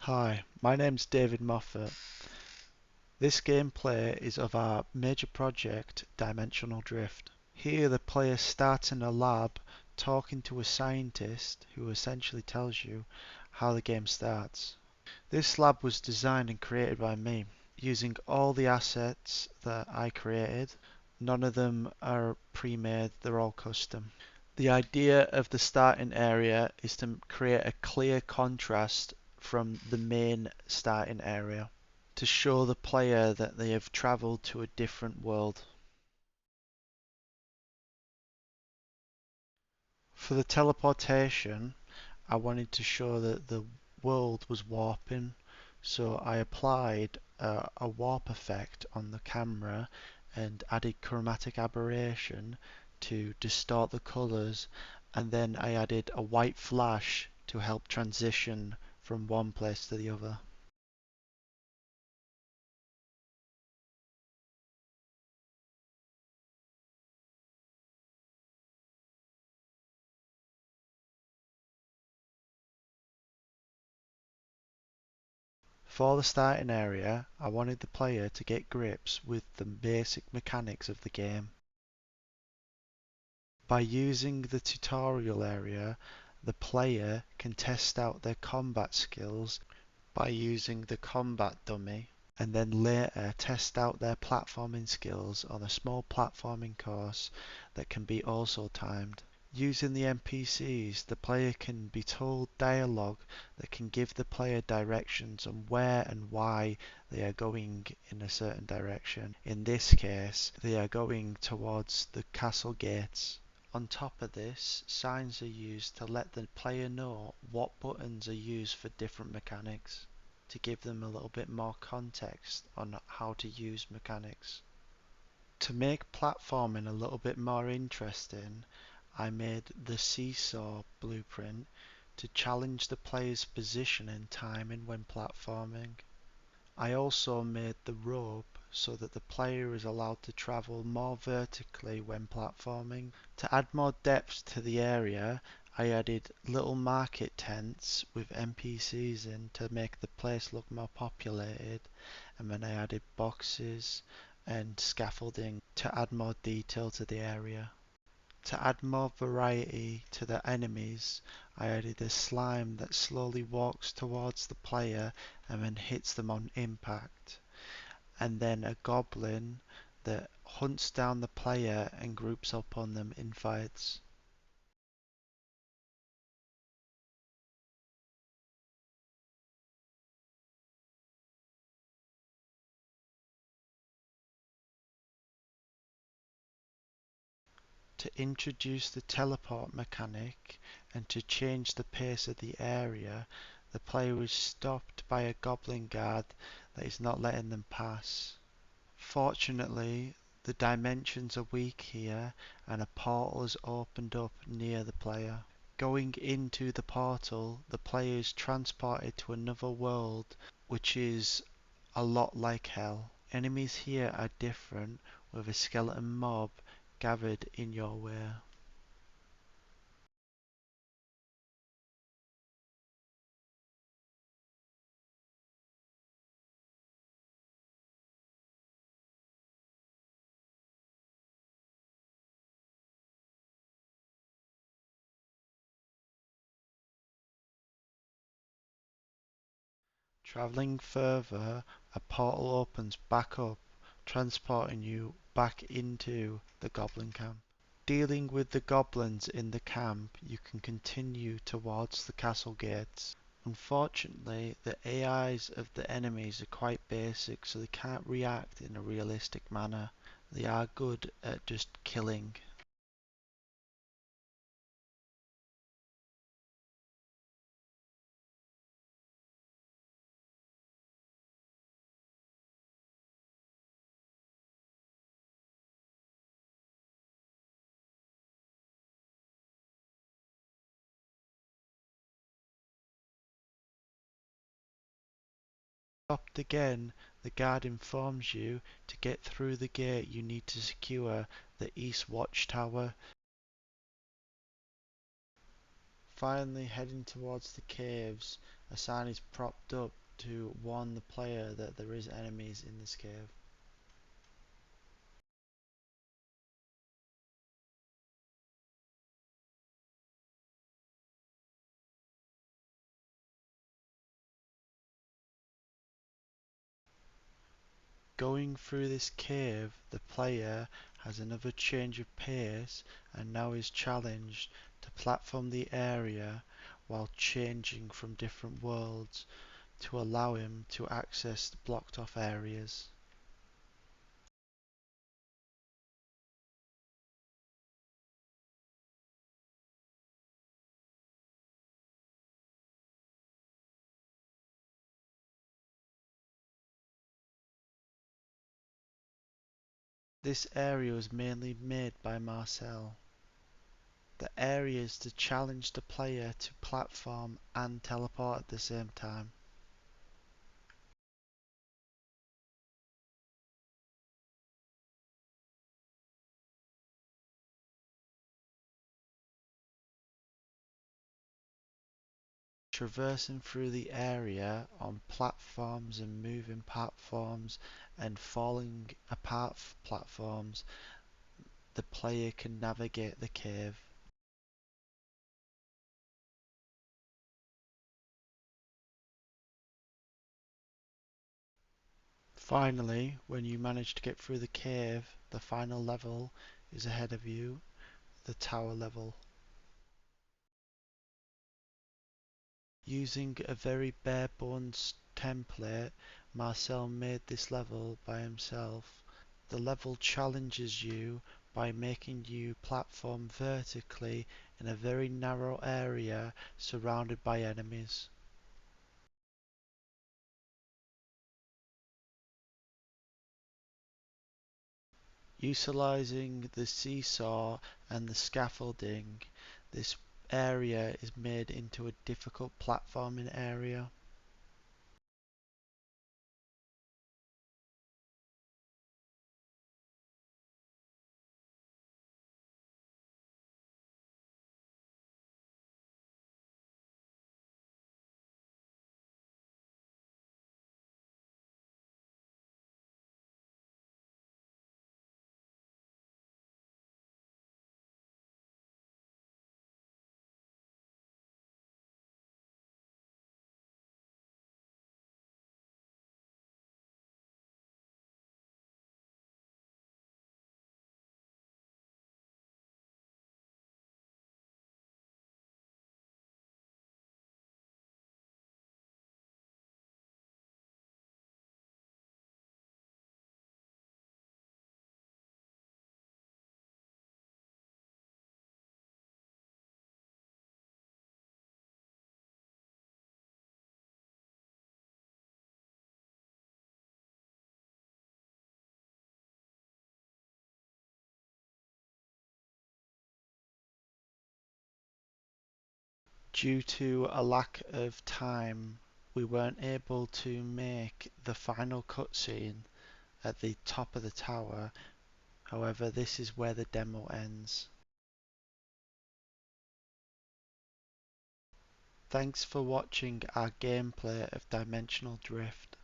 Hi, my name's David Moffett. This gameplay is of our major project, Dimensional Drift. Here the player starts in a lab talking to a scientist who essentially tells you how the game starts. This lab was designed and created by me, using all the assets that I created. None of them are pre-made, they're all custom. The idea of the starting area is to create a clear contrast from the main starting area to show the player that they have traveled to a different world. For the teleportation, I wanted to show that the world was warping, so I applied a warp effect on the camera and added chromatic aberration to distort the colours, and then I added a white flash to help transition from one place to the other. For the starting area, I wanted the player to get grips with the basic mechanics of the game. By using the tutorial area, the player can test out their combat skills by using the combat dummy, and then later test out their platforming skills on a small platforming course that can be also timed. Using the NPCs, the player can be told dialogue that can give the player directions on where and why they are going in a certain direction. In this case, they are going towards the castle gates. On top of this, signs are used to let the player know what buttons are used for different mechanics, to give them a little bit more context on how to use mechanics. To make platforming a little bit more interesting, I made the seesaw blueprint to challenge the player's position and timing when platforming. I also made the rope so that the player is allowed to travel more vertically when platforming. To add more depth to the area, I added little market tents with NPCs in to make the place look more populated, and then I added boxes and scaffolding to add more detail to the area. To add more variety to the enemies, I added a slime that slowly walks towards the player and then hits them on impact, and then a goblin that hunts down the player and groups up on them in fights. To introduce the teleport mechanic and to change the pace of the area, the player is stopped by a goblin guard that is not letting them pass. Fortunately, the dimensions are weak here and a portal is opened up near the player. Going into the portal, the player is transported to another world which is a lot like hell. Enemies here are different, with a skeleton mob gathered in your way. Travelling further, a portal opens back up, transporting you back into the goblin camp. Dealing with the goblins in the camp, you can continue towards the castle gates. Unfortunately, the AIs of the enemies are quite basic, so they can't react in a realistic manner. They are good at just killing. Stopped again, the guard informs you to get through the gate you need to secure the east watchtower. Finally heading towards the caves, a sign is propped up to warn the player that there is enemies in this cave. Going through this cave, the player has another change of pace and now is challenged to platform the area while changing from different worlds to allow him to access blocked off areas. This area was mainly made by Marcel. The area is to challenge the player to platform and teleport at the same time. Traversing through the area on platforms and moving platforms and falling apart platforms, the player can navigate the cave. Finally, when you manage to get through the cave, the final level is ahead of you, the tower level. Using a very bare bones template, Marcel made this level by himself. The level challenges you by making you platform vertically in a very narrow area surrounded by enemies. Utilizing the seesaw and the scaffolding, this area is made into a difficult platforming area. Due to a lack of time, we weren't able to make the final cutscene at the top of the tower. However, this is where the demo ends. Thanks for watching our gameplay of Dimensional Drift.